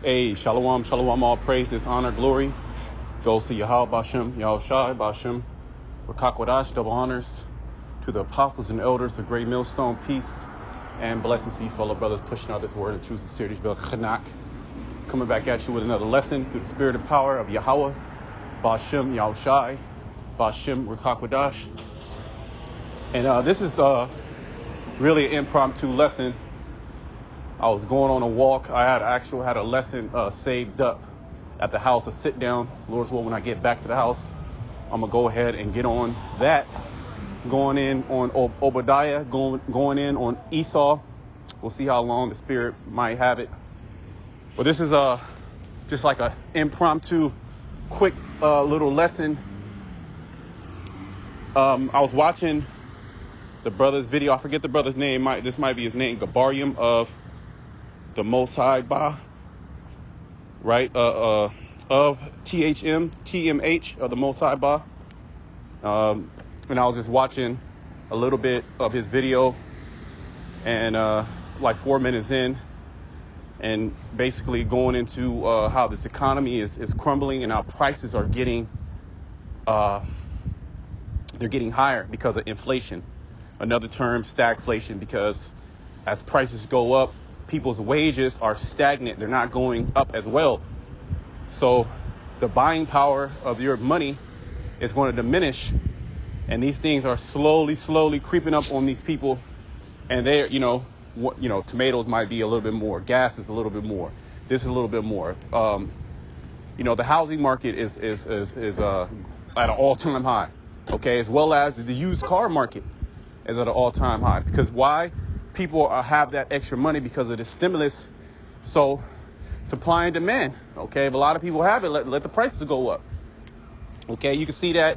Hey, shalom, shalom, all praises, honor, glory goes to Yahweh Bashem, Yahushai Bashem, Rakakwadash, double honors to the apostles and elders, the great millstone, peace and blessings to you fellow brothers pushing out this word and truth, sincerity, Bel Chanak. Coming back at you with another lesson through the spirit and power of Yahweh Bashem, Yahushai Bashem, Rakakwadash. And this is really an impromptu lesson. I was going on a walk. I had a lesson saved up at the house, a sit down. Lord's will, when I get back to the house, I'm gonna go ahead and get on that. Going in on Obadiah, going in on Esau. We'll see how long the Spirit might have it. But this is just like a impromptu, quick little lesson. I was watching the brother's video. I forget the brother's name. This might be his name, Gabarium of the Most High Ba, right? Of TMH of the Most High Ba. And I was just watching a little bit of his video, and like 4 minutes in, and basically going into how this economy is crumbling and how prices are getting they're getting higher because of inflation. Another term, stagflation, because as prices go up, people's wages are stagnant. They're not going up as well. So the buying power of your money is going to diminish. And these things are slowly creeping up on these people. And they're, tomatoes might be a little bit more. Gas is a little bit more. This is a little bit more. The housing market is at an all-time high. Okay, as well as the used car market is at an all-time high. Because why? People have that extra money because of the stimulus. So supply and demand. Okay, if a lot of people have it, let the prices go up. Okay, you can see that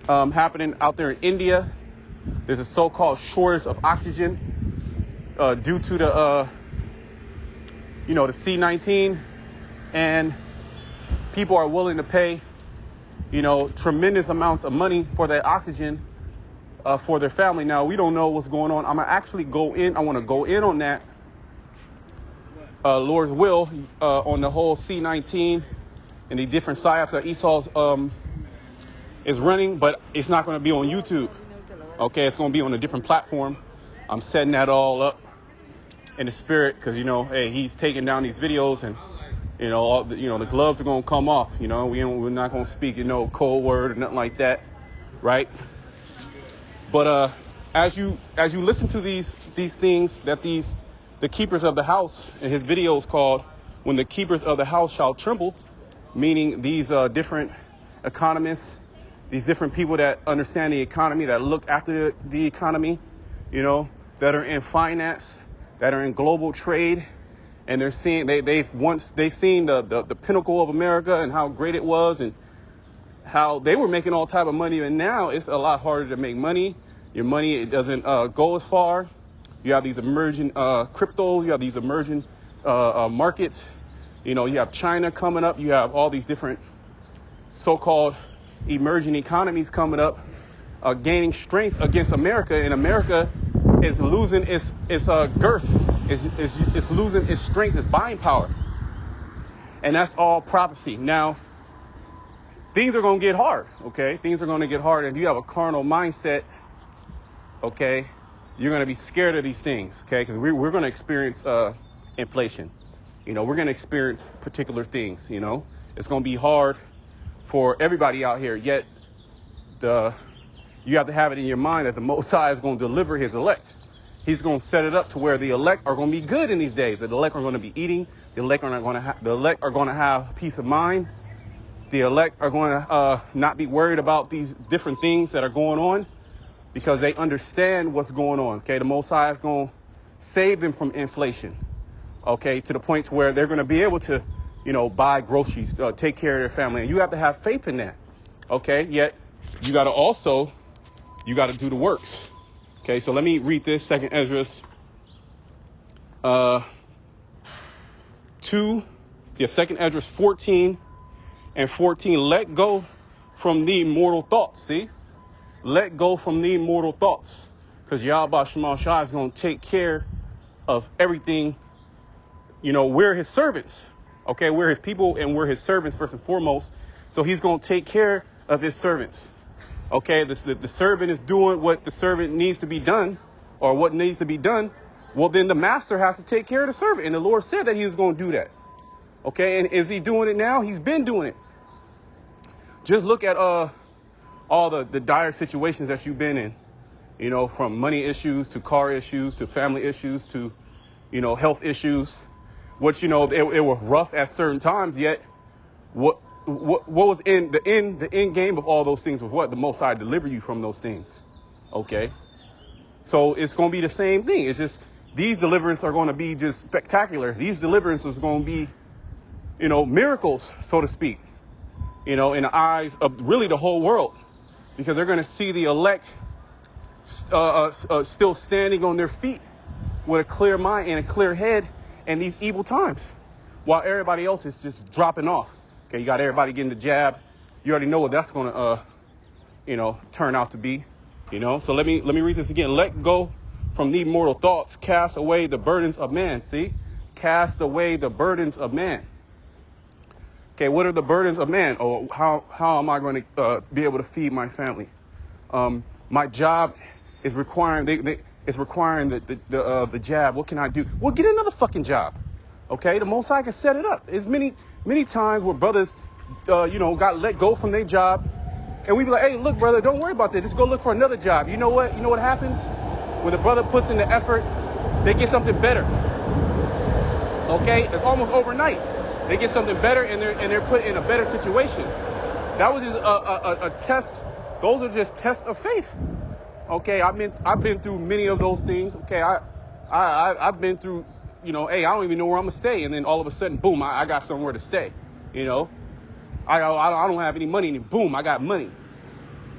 happening out there in India. There's a so-called shortage of oxygen due to the C-19, and people are willing to pay tremendous amounts of money for that oxygen for their family. Now, we don't know what's going on. I'm going to actually go in. I want to go in on that, Lord's will, on the whole C-19 and the different psyops that Esau's is running, but it's not going to be on YouTube. Okay, it's going to be on a different platform. I'm setting that all up in the spirit because, he's taking down these videos, and, the gloves are going to come off. We're not going to speak, cold word or nothing like that, right? But as you listen to these things that the keepers of the house, and his video is called "When the Keepers of the House Shall Tremble," meaning these different economists, these different people that understand the economy, that look after the economy, that are in finance, that are in global trade, and they're seeing they've seen the pinnacle of America and how great it was and how they were making all type of money, and now it's a lot harder to make money. Your money, it doesn't go as far. You have these emerging crypto. You have these emerging markets. You have China coming up. You have all these different so-called emerging economies coming up, gaining strength against America, and America is losing its girth. It's losing its strength, its buying power, and that's all prophecy. Now, things are going to get hard. Okay, things are going to get hard, and if you have a carnal mindset, okay, you're going to be scared of these things, okay? Because we're going to experience inflation. We're going to experience particular things, It's going to be hard for everybody out here, yet you have to have it in your mind that the Most High is going to deliver his elect. He's going to set it up to where the elect are going to be good in these days. The elect are going to be eating. The elect are going to have peace of mind. The elect are going to not be worried about these different things that are going on, because they understand what's going on. Okay, the Most High is going to save them from inflation. Okay, to the point to where they're going to be able to, buy groceries, take care of their family, and you have to have faith in that. Okay, yet you got to do the works. Okay, so let me read this, 2nd Ezra 2nd Ezra 14 and 14. Let go from thee mortal thoughts. See, let go from thee mortal thoughts, because Yahweh Shema Shai is going to take care of everything. We're his servants. Okay, we're his people and we're his servants first and foremost. So he's going to take care of his servants. Okay, the servant is doing what the servant needs to be done, or what needs to be done. Well, then the master has to take care of the servant. And the Lord said that he was going to do that. Okay, and is he doing it now? He's been doing it. Just look at all the dire situations that you've been in, you know, from money issues to car issues to family issues to, you know, health issues, which, you know, it were rough at certain times, yet what was in the end game of all those things was what? The Most High deliver you from those things. Okay. So it's going to be the same thing. It's just these deliverances are going to be just spectacular. These deliverances are going to be, you know, miracles, so to speak, you know, in the eyes of really the whole world, because they're going to see the elect still standing on their feet with a clear mind and a clear head in these evil times, while everybody else is just dropping off. Okay, you got everybody getting the jab. You already know what that's going to, you know, turn out to be. You know, so let me read this again. Let go from the mortal thoughts. Cast away the burdens of man. See, cast away the burdens of man. Okay, what are the burdens of man? Oh, how am I going to be able to feed my family? My job is requiring it's requiring the jab. What can I do? Well, get another fucking job. Okay, the Most High can set it up. There's many times where brothers, you know, got let go from their job, and we be like, hey, look, brother, don't worry about that. Just go look for another job. You know what? You know what happens when the brother puts in the effort? They get something better. Okay, it's almost overnight. They get something better, and they're put in a better situation. That was just a test. Those are just tests of faith. Okay, I've been through many of those things. Okay, I've been through, you know, hey, I don't even know where I'm gonna stay, and then all of a sudden, boom, I got somewhere to stay. You know, I don't have any money, and boom, I got money.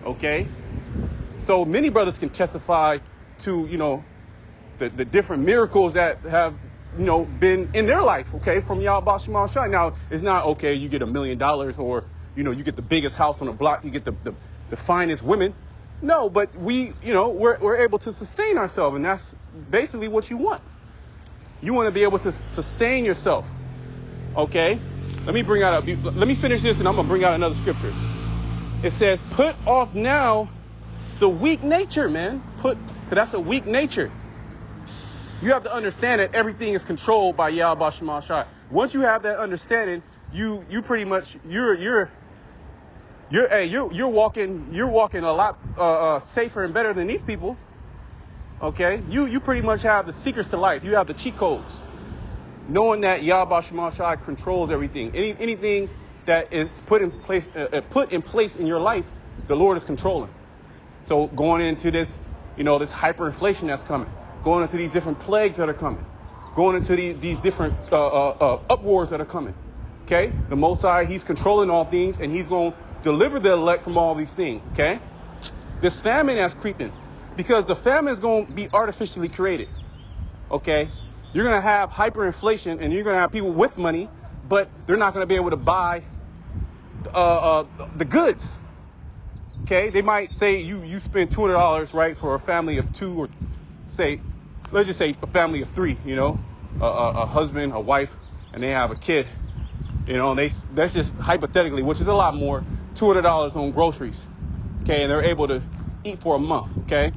Okay, so many brothers can testify to, you know, the different miracles that have, you know, been in their life, okay, from Yahweh Shema Shai. Now, it's not, okay, you get $1 million, or, you know, you get the biggest house on the block, you get the finest women. No, but we're able to sustain ourselves, and that's basically what you want. You want to be able to sustain yourself, okay? Let me finish this, and I'm going to bring out another scripture. It says, put off now the weak nature, man. Because that's a weak nature. You have to understand that everything is controlled by Yahweh Shema Shai. Once you have that understanding, you pretty much you're walking a lot safer and better than these people. Okay, you pretty much have the secrets to life. You have the cheat codes, knowing that Yahweh Shema Shai controls everything. Anything that is put in place in your life, the Lord is controlling. So going into this, you know, this hyperinflation that's coming. Going into these different plagues that are coming, going into these different uproars that are coming. Okay, the Most High, He's controlling all things, and He's going to deliver the elect from all these things. Okay, this famine that's creeping, because the famine is going to be artificially created. Okay, you're going to have hyperinflation, and you're going to have people with money, but they're not going to be able to buy the goods. Okay, they might say you spend $200, right, for a family of two, or let's just say a family of three, you know, a husband, a wife, and they have a kid, you know, and that's just hypothetically, which is a lot more, $200 on groceries, okay, and they're able to eat for a month, okay,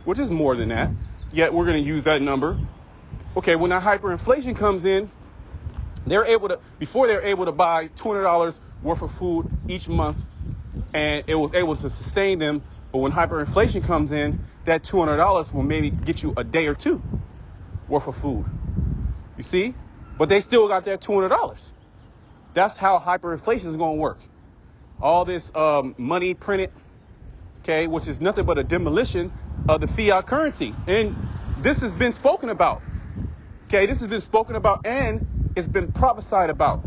which is more than that, yet we're going to use that number. Okay, when that hyperinflation comes in, before they're able to buy $200 worth of food each month, and it was able to sustain them, but when hyperinflation comes in, that $200 will maybe get you a day or two worth of food. You see? But they still got that $200. That's how hyperinflation is going to work. All this money printed, okay, which is nothing but a demolition of the fiat currency. And this has been spoken about. Okay, this has been spoken about, and it's been prophesied about.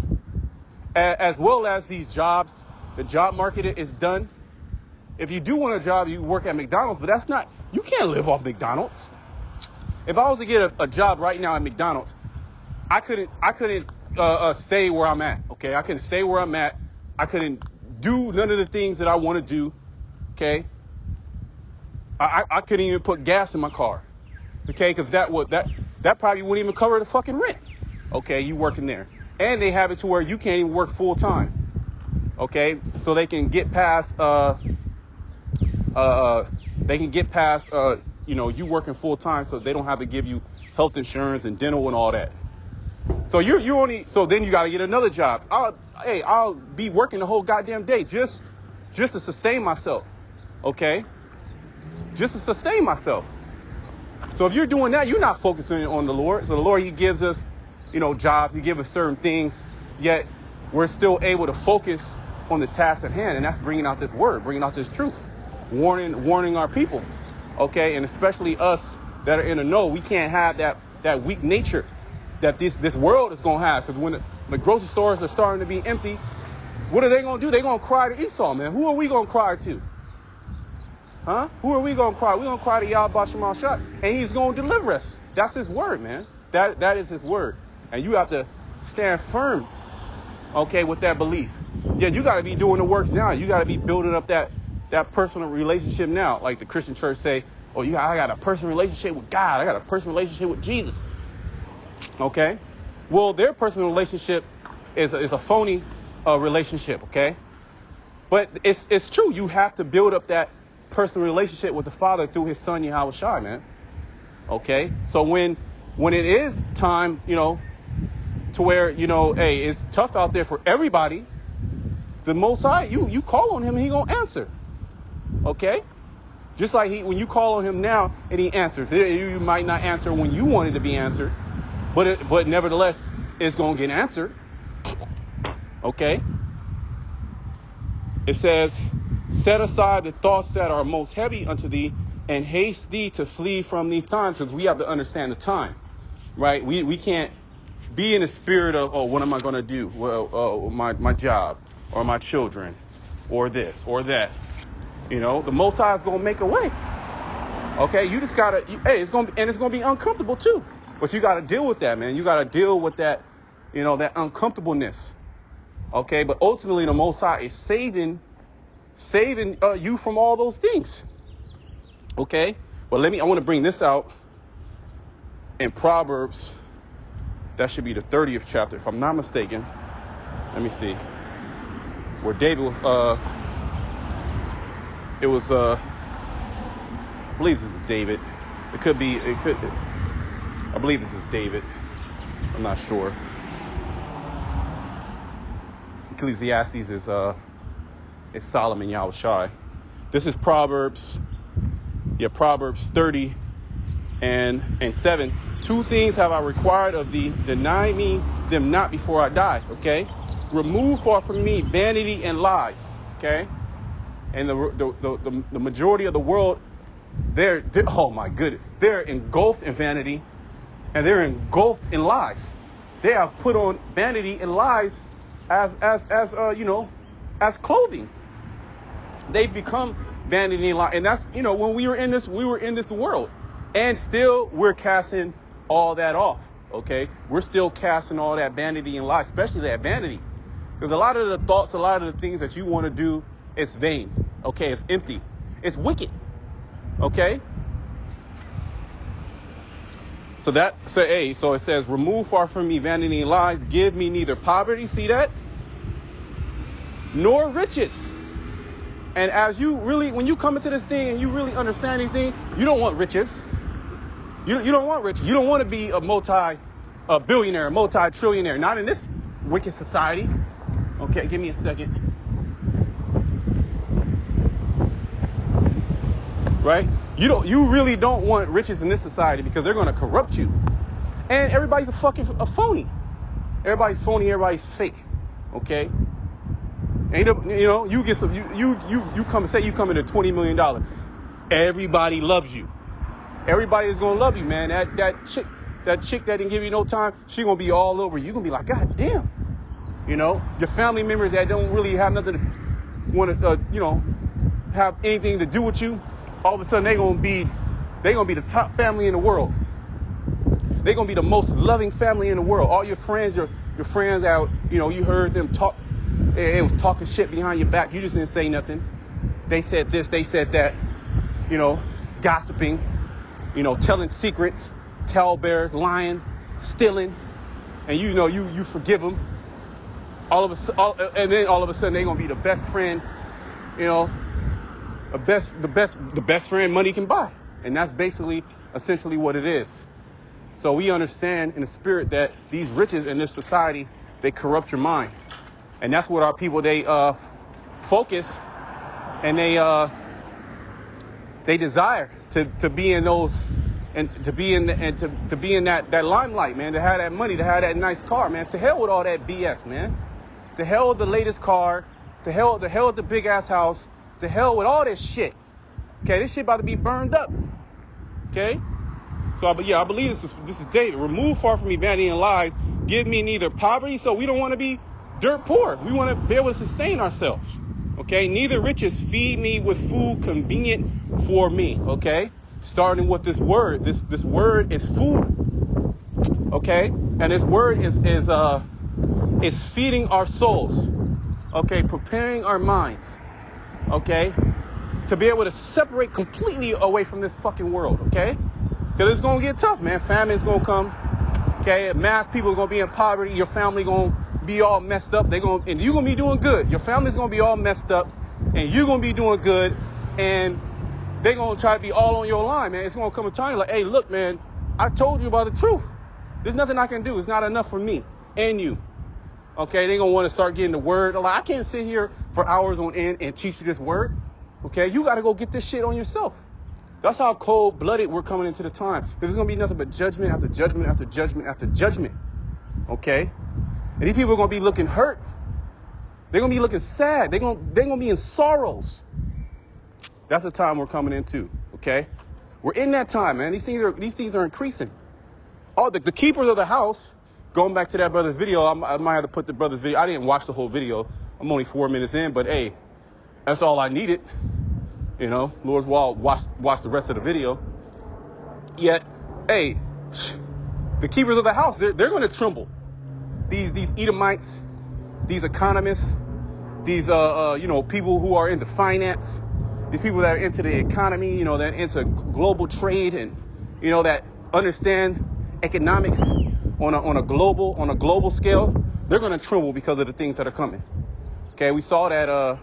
As well as these jobs. The job market is done. If you do want a job, you work at McDonald's, but you can't live off McDonald's. If I was to get a job right now at McDonald's, I couldn't stay where I'm at. Okay, I couldn't stay where I'm at. I couldn't do none of the things that I want to do. Okay, I couldn't even put gas in my car. Okay, because that probably wouldn't even cover the fucking rent. Okay, you working there. And they have it to where you can't even work full time. Okay, so they can get past you working full time, so they don't have to give you health insurance and dental and all that. So so then you got to get another job. I'll be working the whole goddamn day just to sustain myself. Okay, just to sustain myself. So if you're doing that, you're not focusing on the Lord. So the Lord, he gives us, jobs, he gives us certain things, yet we're still able to focus on the task at hand. And that's bringing out this word, bringing out this truth, warning our people. Okay. And especially us that are in the know, we can't have that weak nature that this world is going to have. Because when the grocery stores are starting to be empty, what are they going to do? They're going to cry to Esau, man. Who are we going to cry to? Huh? Who are we going to cry? We're going to cry to Yahweh Shema Shah, and he's going to deliver us. That's his word, man. That is his word. And you have to stand firm, okay, with that belief. Yeah, you got to be doing the works now. You got to be building up that personal relationship now. Like the Christian church say, oh, I got a personal relationship with God. I got a personal relationship with Jesus. Okay? Well, their personal relationship is a phony relationship, okay? But it's true. You have to build up that personal relationship with the Father through his son, Yahweh Shai, man. Okay? So when it is time, to where, hey, it's tough out there for everybody, the Most High, you call on him and he gonna answer. Okay? Just like when you call on him now and he answers. You might not answer when you want it to be answered, but nevertheless, it's gonna get answered. Okay? It says, set aside the thoughts that are most heavy unto thee, and haste thee to flee from these times, because we have to understand the time, right? We can't be in the spirit of, oh, what am I going to do? Well, my job, or my children, or this, or that. The Most High is going to make a way. Okay, you just got to, it's going to be uncomfortable too. But you got to deal with that, man. You got to deal with that, that uncomfortableness. Okay, but ultimately the Most High is saving you from all those things. Okay, but I want to bring this out in Proverbs. That should be the 30th chapter, if I'm not mistaken. Let me see. Where David was, I believe this is David. I believe this is David. I'm not sure. Ecclesiastes is Solomon Yahweh Shai. This is Proverbs 30 and 7. Two things have I required of thee, deny me them not before I die. Okay, remove far from me vanity and lies. Okay, and the majority of the world, they're oh my goodness, they're engulfed in vanity, and they're engulfed in lies. They have put on vanity and lies as clothing. They've become vanity and lie, and that's when we were in this world, and still we're casting all that off. Okay, we're still casting all that vanity and lie, especially that vanity, because a lot of the thoughts, a lot of the things that you want to do, it's vain. Okay, it's empty, it's wicked. Okay, so it says, remove far from me vanity and lies, give me neither poverty, see that, nor riches. And as when you come into this thing and you really understand anything, you don't want riches. You don't want riches. You don't want to be a multi-billionaire, multi-trillionaire. Not in this wicked society. Okay, give me a second. Right? You really don't want riches in this society, because they're going to corrupt you. And everybody's a phony. Everybody's phony. Everybody's fake. Okay? And you get some. You come and say you come into $20 million. Everybody loves you. Everybody is gonna love you, man. That chick that didn't give you no time, she gonna be all over you. You gonna be like, God damn. Your family members that don't really have nothing to want to, have anything to do with you. All of a sudden they gonna be the top family in the world. They're gonna be the most loving family in the world. All your friends, your friends out, you heard them talk. It was talking shit behind your back. You just didn't say nothing. They said this, they said that, gossiping, telling secrets, talebearers, lying, stealing, and you know you forgive them, and then all of a sudden they're gonna be the best friend, you know, the best friend money can buy, and that's basically essentially what it is. So we understand in the spirit that these riches in this society, they corrupt your mind, and that's what our people they focus, and they desire to be in those, and to be in that limelight, man. To have that money, to have that nice car, man. To hell with all that BS, man. To hell with the latest car. To hell with the big ass house. To hell with all this shit. Okay, this shit about to be burned up. Okay, so I believe this is David. Remove far from me vanity and lies. Give me neither poverty, so we don't want to be dirt poor. We want to be able to sustain ourselves. Okay, neither riches. Feed me with food convenient for me. Okay, starting with this word. This word is food. Okay, and this word is feeding our souls. Okay, preparing our minds. Okay, to be able to separate completely away from this fucking world. Okay, because it's gonna get tough, man. Famine's gonna come. Okay, mass people are gonna be in poverty. Your family gonna be all messed up. And you're gonna be doing good. Your family's gonna be all messed up, and you're gonna be doing good, and they're gonna try to be all on your line, man. It's gonna come a time like, hey, look, man, I told you about the truth. There's nothing I can do. It's not enough for me and you. Okay, they're gonna want to start getting the word. Like, I can't sit here for hours on end and teach you this word. Okay, you gotta go get this shit on yourself. That's how cold-blooded we're coming into the time. There's gonna be nothing but judgment after judgment after judgment after judgment. Okay? And these people are going to be looking hurt. They're going to be looking sad. They're going to be in sorrows. That's the time we're coming into, okay? We're in that time, man. These things are increasing. Oh, the keepers of the house, going back to that brother's video, I might have to put the brother's video. I didn't watch the whole video. I'm only 4 minutes in, but hey, that's all I needed. You know, Lord's Wall, watch the rest of the video. Yet, hey, the keepers of the house, they're going to tremble. These Edomites, these economists, these people who are into finance, these people that are into the economy, that are into global trade, and that understand economics on a global scale, they're going to tremble because of the things that are coming. Okay, we saw that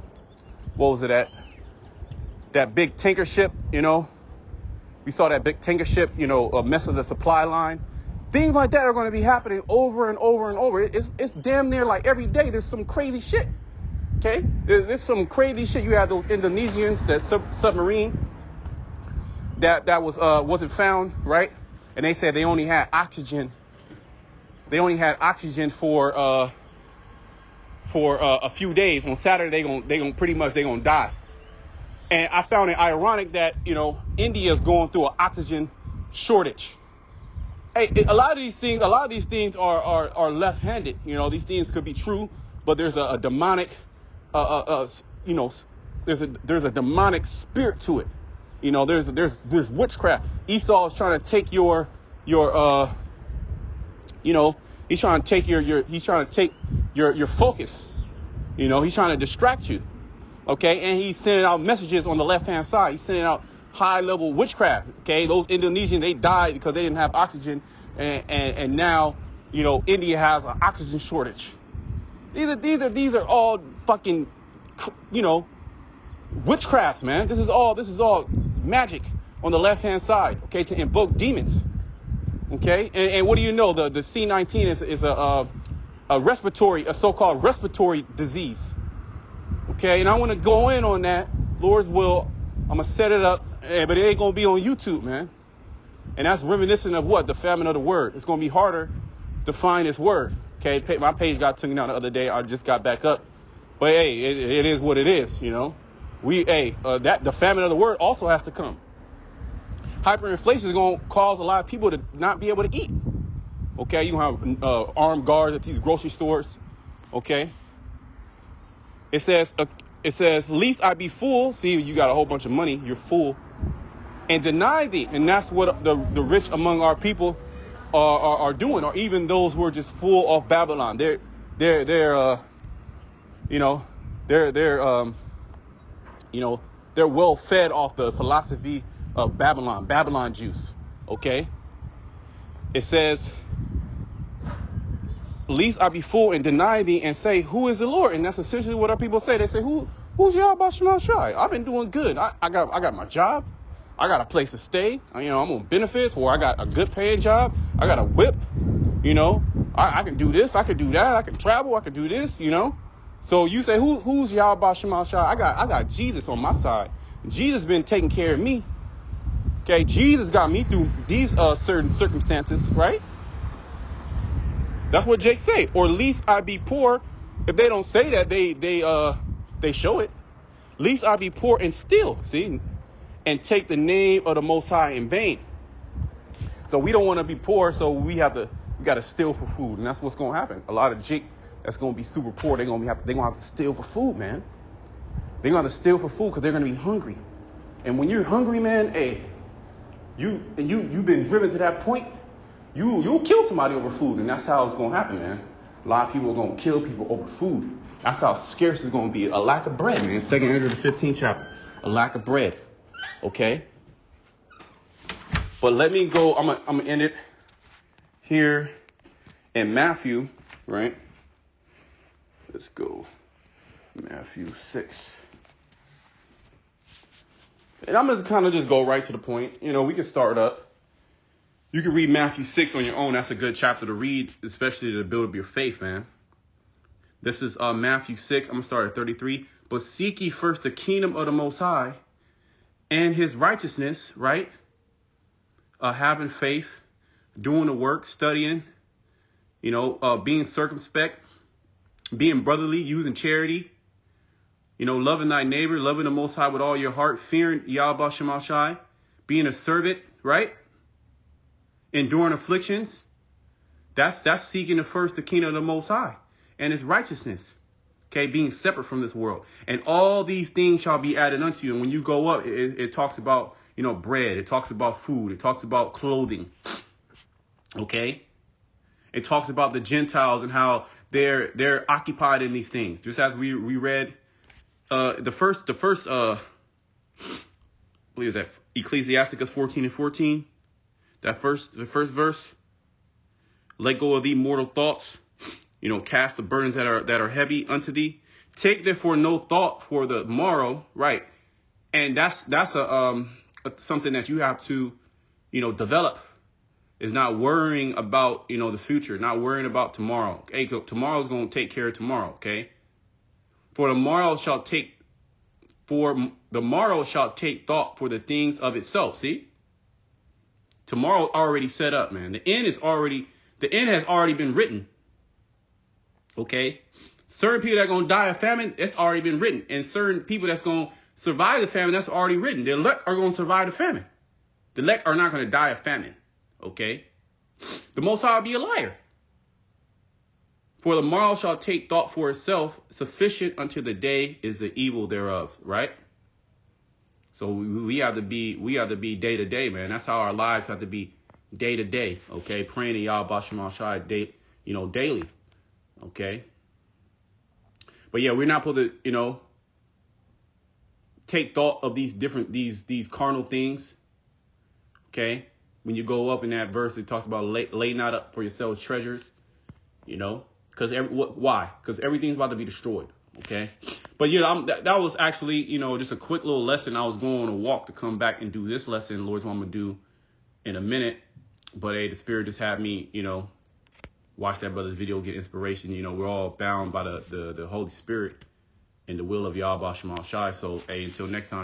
that big tanker ship, we saw that big tanker ship, mess with the supply line. Things like that are going to be happening over and over and over. It's damn near like every day there's some crazy shit. Okay? There's some crazy shit. You have those Indonesians, that submarine that wasn't found, right? And they said they only had oxygen. They only had oxygen for a few days. On Saturday they're gonna die. And I found it ironic that India is going through an oxygen shortage. Hey, a lot of these things are left-handed. These things could be true, but there's a demonic, there's a demonic spirit to it. There's witchcraft. Esau is trying to take he's trying to take your focus. He's trying to distract you. Okay, and he's sending out messages on the left-hand side. He's sending out high-level witchcraft. Okay, those Indonesians, they died because they didn't have oxygen, and now India has an oxygen shortage. These are all fucking witchcrafts, man. This is all magic on the left-hand side. Okay, to invoke demons. Okay, and what do you know? The C-19 is a so-called respiratory disease. Okay, and I want to go in on that. Lord's will, I'm going to set it up, but it ain't going to be on YouTube, man. And that's reminiscent of what? The famine of the word. It's going to be harder to find this word. Okay, my page got taken down the other day. I just got back up. But hey, it is what it is, the famine of the word also has to come. Hyperinflation is going to cause a lot of people to not be able to eat. Okay, you have armed guards at these grocery stores. Okay. It says, least I be full. See, you got a whole bunch of money. You're full. And deny thee. And that's what the rich among our people are doing, or even those who are just full of Babylon. They're well fed off the philosophy of Babylon juice. Okay. It says, Lest I be full and deny thee and say, who is the Lord? And that's essentially what our people say. They say, who's Yahweh Shema Shai? I've been doing good. I got my job. I got a place to stay. I'm on benefits, or I got a good paying job. I got a whip. I can do this. I can do that. I can travel. I can do this. So you say, who's Yahweh Shema Shai? I got Jesus on my side. Jesus been taking care of me. Okay, Jesus got me through these certain circumstances, right? That's what Jake say. Or least I be poor. If they don't say that, they show it. Least I be poor and steal, see, and take the name of the Most High in vain. So we don't want to be poor, so we got to steal for food, and that's what's going to happen. A lot of Jake that's going to be super poor, they're going to have to steal for food, man. They're going to steal for food because they're going to be hungry. And when you're hungry, man, hey, you've been driven to that point. You'll kill somebody over food, and that's how it's going to happen, man. A lot of people are going to kill people over food. That's how scarce it's going to be. A lack of bread, man. 2 Ezra, the 15th chapter. A lack of bread. Okay? But let me go. I'm gonna end it here in Matthew, right? Let's go. Matthew 6. And I'm going to kind of just go right to the point. We can start up. You can read Matthew 6 on your own. That's a good chapter to read, especially to build up your faith, man. This is Matthew 6. I'm going to start at 33. But seek ye first the kingdom of the Most High and his righteousness, right? Having faith, doing the work, studying, being circumspect, being brotherly, using charity, loving thy neighbor, loving the Most High with all your heart, fearing Yahweh Shema Shai, being a servant, right? Enduring afflictions. That's seeking the kingdom of the Most High and his righteousness. Okay, being separate from this world. And all these things shall be added unto you. And when you go up, it talks about, bread. It talks about food. It talks about clothing. Okay? It talks about the Gentiles and how they're occupied in these things. Just as we read the first I believe that Ecclesiasticus 14:14. The first verse. Let go of thee mortal thoughts. Cast the burdens that are heavy unto thee. Take therefore no thought for the morrow, right? And that's something that you have to, develop. Is not worrying about, the future, not worrying about tomorrow. Okay, tomorrow's going to take care of tomorrow. Okay, for the morrow shall take thought for the things of itself. See, tomorrow already set up, man. The end has already been written. Okay, certain people that are going to die of famine, it's already been written. And certain people that's going to survive the famine, that's already written. The elect are going to survive the famine. The elect are not going to die of famine. Okay, the Most High will be a liar. For the morrow shall take thought for itself, sufficient unto the day is the evil thereof, right? So we have to be day to day, man. That's how our lives have to be day to day. Okay, praying to Yahweh Shema Shai daily. Okay, but yeah, we're not supposed to take thought of these carnal things. Okay, when you go up in that verse, it talks about lay not up for yourselves treasures. Because why? Because everything's about to be destroyed. Okay. But that was actually, just a quick little lesson. I was going on a walk to come back and do this lesson. Lord's what I'm going to do in a minute. But hey, the Spirit just had me, watch that brother's video, get inspiration. We're all bound by the Holy Spirit and the will of Yahweh Shema Shai. So hey, until next time.